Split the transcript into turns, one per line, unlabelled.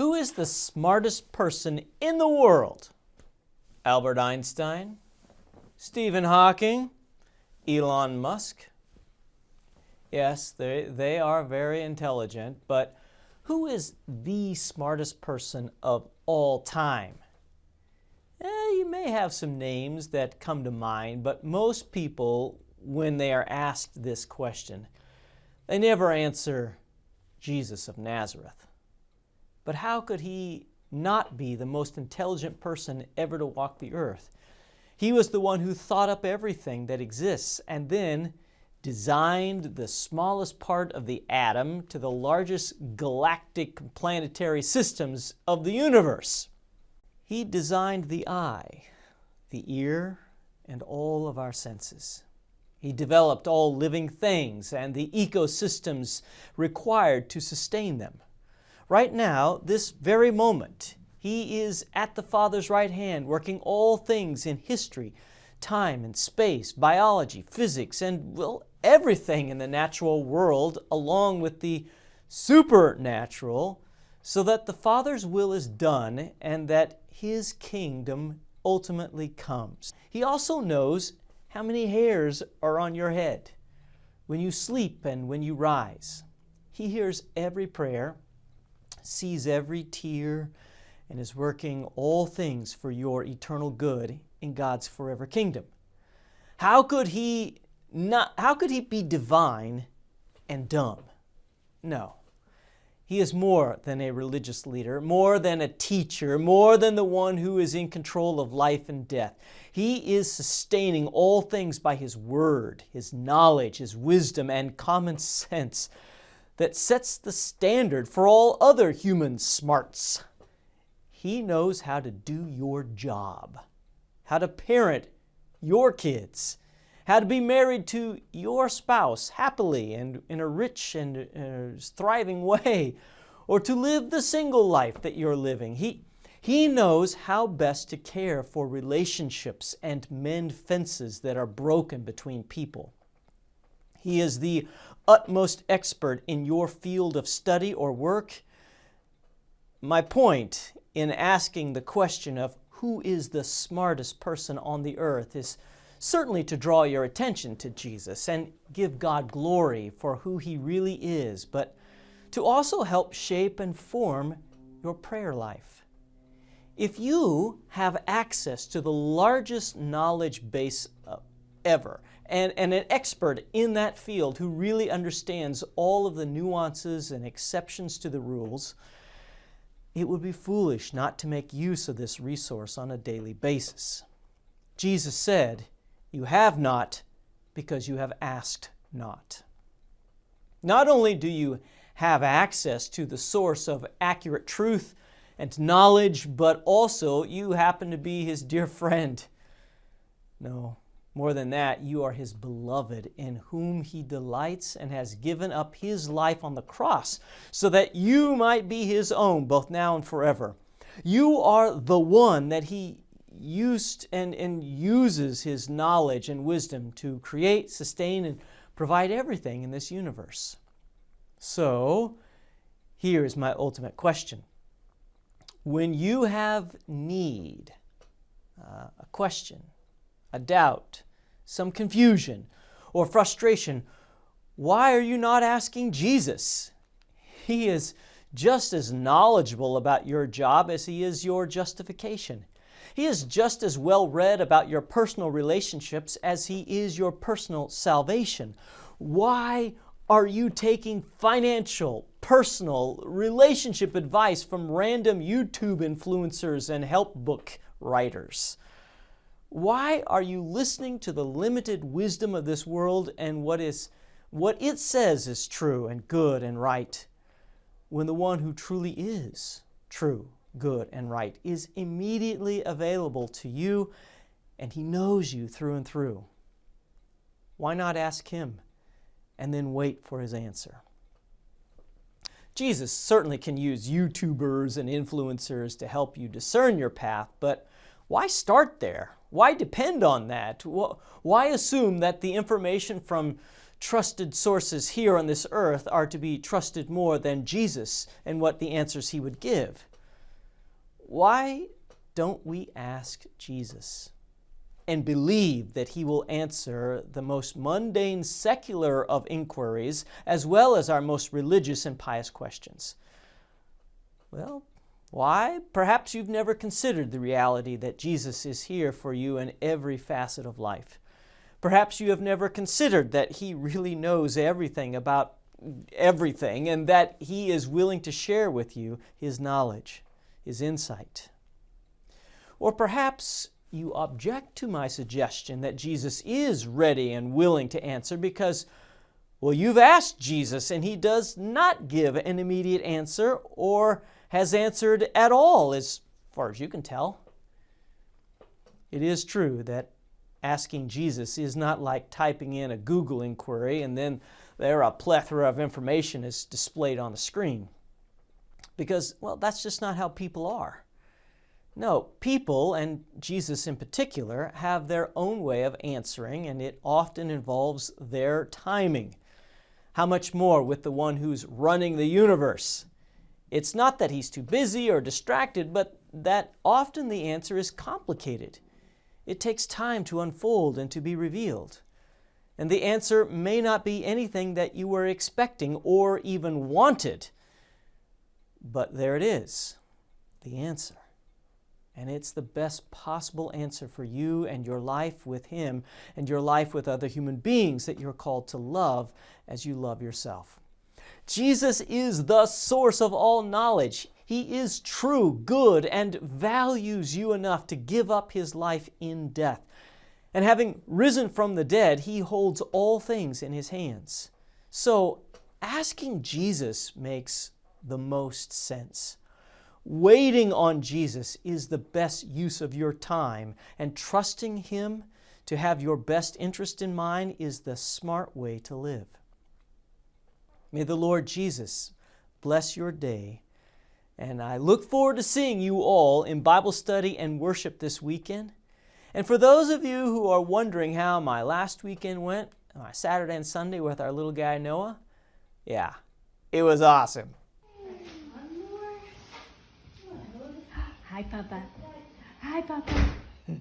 Who is the smartest person in the world? Albert Einstein? Stephen Hawking? Elon Musk? Yes, they are very intelligent, but who is the smartest person of all time? You may have some names that come to mind, but most people, when they are asked this question, they never answer Jesus of Nazareth. But how could he not be the most intelligent person ever to walk the earth? He was the one who thought up everything that exists and then designed the smallest part of the atom to the largest galactic planetary systems of the universe. He designed the eye, the ear, and all of our senses. He developed all living things and the ecosystems required to sustain them. Right now, this very moment, he is at the Father's right hand, working all things in history, time and space, biology, physics, and, well, everything in the natural world, along with the supernatural, so that the Father's will is done and that His kingdom ultimately comes. He also knows how many hairs are on your head when you sleep and when you rise. He hears every prayer, sees every tear, and is working all things for your eternal good in God's forever kingdom. How could he be divine and dumb? No. He is more than a religious leader, more than a teacher, more than the one who is in control of life and death. He is sustaining all things by His word, His knowledge, His wisdom, and common sense that sets the standard for all other human smarts. He knows how to do your job, how to parent your kids, how to be married to your spouse happily and in a rich and thriving way, or to live the single life that you're living. He knows how best to care for relationships and mend fences that are broken between people. He is the utmost expert in your field of study or work. My point in asking the question of who is the smartest person on the earth is certainly to draw your attention to Jesus and give God glory for who He really is, but to also help shape and form your prayer life. If you have access to the largest knowledge base ever, and an expert in that field who really understands all of the nuances and exceptions to the rules, it would be foolish not to make use of this resource on a daily basis. Jesus said, "You have not because you have asked not." Not only do you have access to the source of accurate truth and knowledge, but also you happen to be His dear friend. No, more than that, you are His beloved, in whom He delights and has given up His life on the cross so that you might be His own, both now and forever. You are the one that He used and uses His knowledge and wisdom to create, sustain, and provide everything in this universe. So, here is my ultimate question. When you have need, a question, a doubt, some confusion, or frustration, why are you not asking Jesus? He is just as knowledgeable about your job as He is your justification. He is just as well read about your personal relationships as He is your personal salvation. Why are you taking financial, personal, relationship advice from random YouTube influencers and help book writers? Why are you listening to the limited wisdom of this world and what it says is true and good and right, when the one who truly is true, good, and right is immediately available to you and He knows you through and through? Why not ask Him and then wait for His answer? Jesus certainly can use YouTubers and influencers to help you discern your path, but why start there? Why depend on that? Why assume that the information from trusted sources here on this earth are to be trusted more than Jesus and what the answers He would give? why don't we ask Jesus and believe that he will answer the most mundane, secular of inquiries, as well as our most religious and pious questions? Well, why? Perhaps you've never considered the reality that Jesus is here for you in every facet of life. Perhaps you have never considered that he really knows everything about everything and that he is willing to share with you his knowledge, his insight. Or perhaps you object to my suggestion that Jesus is ready and willing to answer because, well, you've asked Jesus and he does not give an immediate answer or has answered at all, as far as you can tell. It is true that asking Jesus is not like typing in a Google inquiry and then there a plethora of information is displayed on the screen. Because, well, that's just not how people are. No, people, and Jesus in particular, have their own way of answering, and it often involves their timing. How much more with the one who's running the universe? It's not that he's too busy or distracted, but that often the answer is complicated. It takes time to unfold and to be revealed. And the answer may not be anything that you were expecting or even wanted. But there it is, the answer. And it's the best possible answer for you and your life with him and your life with other human beings that you're called to love as you love yourself. Jesus is the source of all knowledge. He is true, good, and values you enough to give up his life in death. And having risen from the dead, he holds all things in his hands. So asking Jesus makes the most sense. Waiting on Jesus is the best use of your time, and trusting him to have your best interest in mind is the smart way to live. May the Lord Jesus bless your day, and I look forward to seeing you all in Bible study and worship this weekend. And for those of you who are wondering how my last weekend went, my Saturday and Sunday with our little guy Noah, yeah, it was awesome.
Hi, Papa. Hi, Papa.